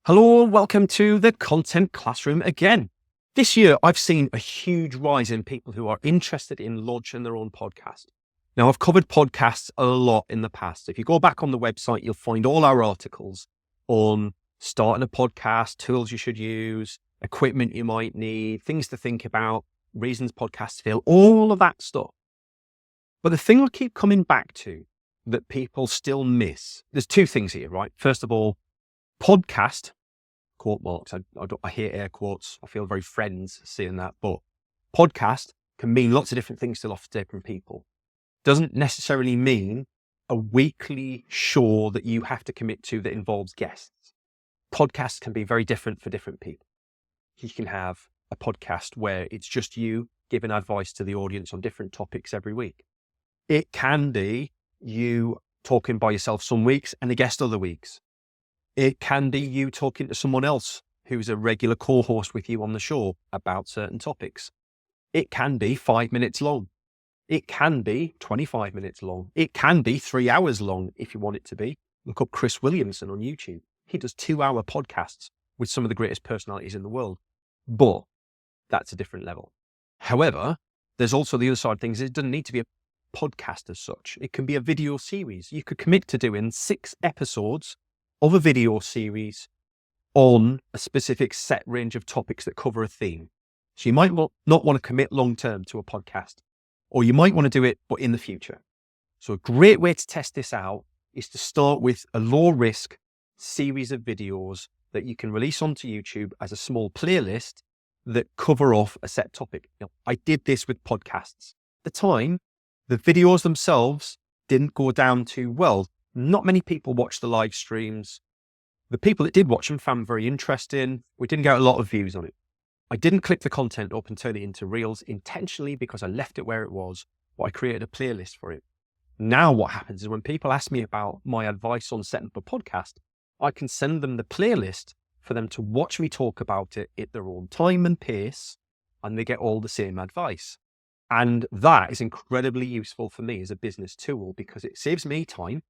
Hello and welcome to the Content Classroom again. This year, I've seen a huge rise in people who are interested in launching their own podcast. Now, I've covered podcasts a lot in the past. If you go back on the website, you'll find all our articles on starting a podcast, tools you should use, equipment you might need, things to think about, reasons podcasts fail, all of that stuff. But the thing I keep coming back to that people still miss, there's two things here, right? First of all, podcast, quote marks, I hear air quotes, I feel very friends seeing that, but podcast can mean lots of different things to lots of different people. Doesn't necessarily mean a weekly show that you have to commit to that involves guests. Podcasts can be very different for different people. You can have a podcast where it's just you giving advice to the audience on different topics every week. It can be you talking by yourself some weeks and a guest other weeks. It can be you talking to someone else who's a regular co-host with you on the show about certain topics. It can be 5 minutes long. It can be 25 minutes long. It can be 3 hours long if you want it to be. Look up Chris Williamson on YouTube. He does 2-hour podcasts with some of the greatest personalities in the world. But that's a different level. However, there's also the other side of things. It doesn't need to be a podcast as such. It can be a video series. You could commit to doing 6 episodes of a video series on a specific set range of topics that cover a theme. So you might not want to commit long-term to a podcast, or you might want to do it, but in the future. So a great way to test this out is to start with a low-risk series of videos that you can release onto YouTube as a small playlist that cover off a set topic. I did this with podcasts. At the time, the videos themselves didn't go down too well. Not many people watched the live streams. The people that did watch them found them very interesting. We didn't get a lot of views on it. I didn't click the content up and turn it into Reels intentionally because I left it where it was, but I created a playlist for it. Now what happens is when people ask me about my advice on setting up a podcast, I can send them the playlist for them to watch me talk about it at their own time and pace, and they get all the same advice. And that is incredibly useful for me as a business tool because it saves me time,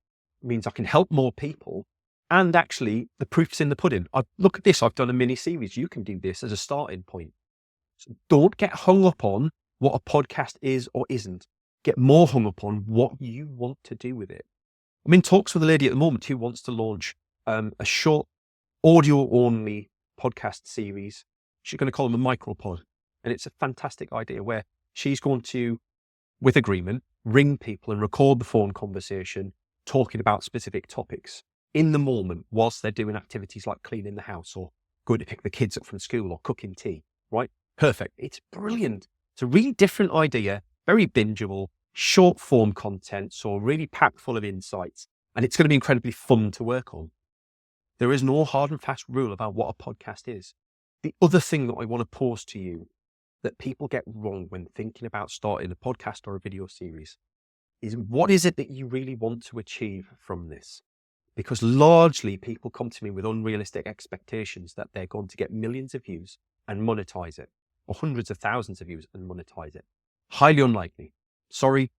means I can help more people, and actually the proof's in the pudding. Look at this, I've done a mini series. You can do this as a starting point. So don't get hung up on what a podcast is or isn't. Get more hung up on what you want to do with it. I'm in talks with a lady at the moment who wants to launch a short audio-only podcast series. She's going to call them a micropod. And it's a fantastic idea where she's going to, with agreement, ring people and record the phone conversation talking about specific topics in the moment whilst they're doing activities like cleaning the house or going to pick the kids up from school or cooking tea, right? Perfect. It's brilliant. It's a really different idea, very bingeable, short form content, so really packed full of insights, and it's going to be incredibly fun to work on. There is no hard and fast rule about what a podcast is. The other thing that I want to pose to you that people get wrong when thinking about starting a podcast or a video series is what is it that you really want to achieve from this? Because largely people come to me with unrealistic expectations that they're going to get millions of views and monetize it, or hundreds of thousands of views and monetize it. Highly unlikely. Sorry,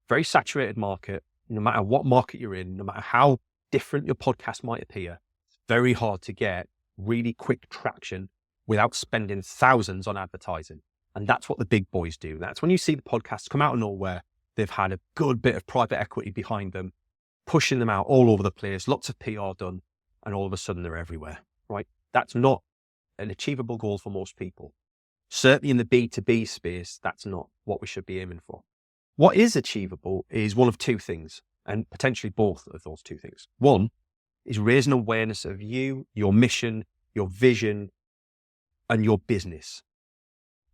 very saturated market. No matter what market you're in, no matter how different your podcast might appear, it's very hard to get really quick traction without spending thousands on advertising. And that's what the big boys do. That's when you see the podcasts come out of nowhere. They've had a good bit of private equity behind them, pushing them out all over the place, lots of PR done, and all of a sudden they're everywhere, right? That's not an achievable goal for most people. Certainly in the B2B space, that's not what we should be aiming for. What is achievable is one of two things, and potentially both of those two things. One is raising awareness of you, your mission, your vision, and your business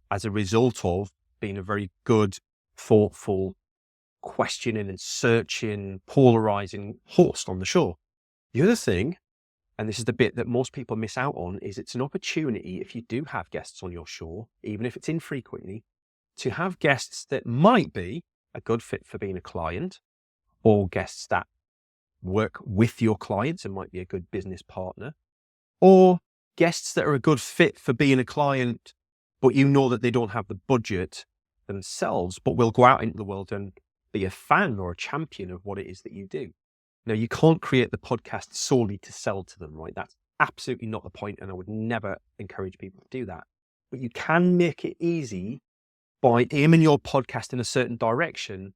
as a result of being a very good, thoughtful, questioning and searching, polarizing host on the show. The other thing, and this is the bit that most people miss out on, is it's an opportunity, if you do have guests on your show, even if it's infrequently, to have guests that might be a good fit for being a client, or guests that work with your clients and might be a good business partner, or guests that are a good fit for being a client, but you know that they don't have the budget themselves, but will go out into the world and be a fan or a champion of what it is that you do. Now, you can't create the podcast solely to sell to them, right? absolutely not the point, and I would never encourage people to do that. But you can make it easy by aiming your podcast in a certain direction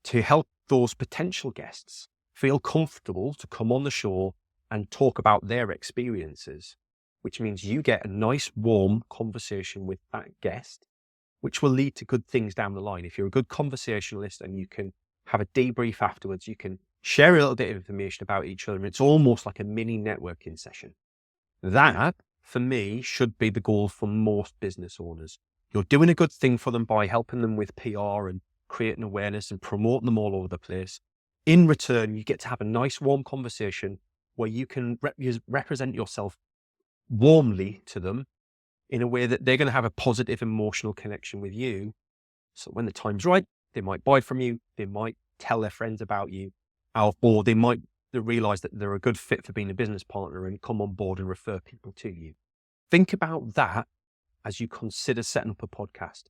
to help those potential guests feel comfortable to come on the show and talk about their experiences, which means you get a nice, warm conversation with that guest, which will lead to good things down the line. If you're a good conversationalist and you can have a debrief afterwards, you can share a little bit of information about each other. It's almost like a mini networking session. That, for me, should be the goal for most business owners. You're doing a good thing for them by helping them with PR and creating awareness and promoting them all over the place. In return, you get to have a nice, warm conversation where you can represent yourself warmly to them in a way that they're going to have a positive emotional connection with you. So when the time's right, they might buy from you, they might tell their friends about you, or they might realize that they're a good fit for being a business partner and come on board and refer people to you. Think about that as you consider setting up a podcast,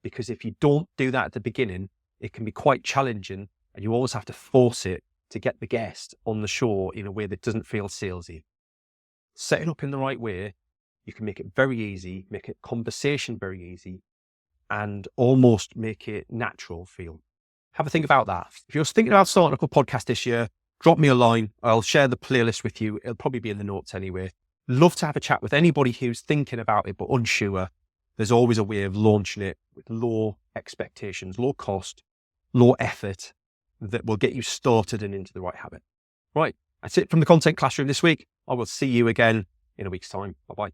because if you don't do that at the beginning, it can be quite challenging and you always have to force it to get the guest on the show in a way that doesn't feel salesy. Set it up in the right way, you can make it very easy, make it conversation very easy, and almost make it natural feel. Have a think about that. If you're thinking about starting up a podcast this year, drop me a line. I'll share the playlist with you. It'll probably be in the notes anyway. Love to have a chat with anybody who's thinking about it but unsure. There's always a way of launching it with low expectations, low cost, low effort that will get you started and into the right habit. Right, that's it from the Content Classroom this week. I will see you again in a week's time. Bye-bye.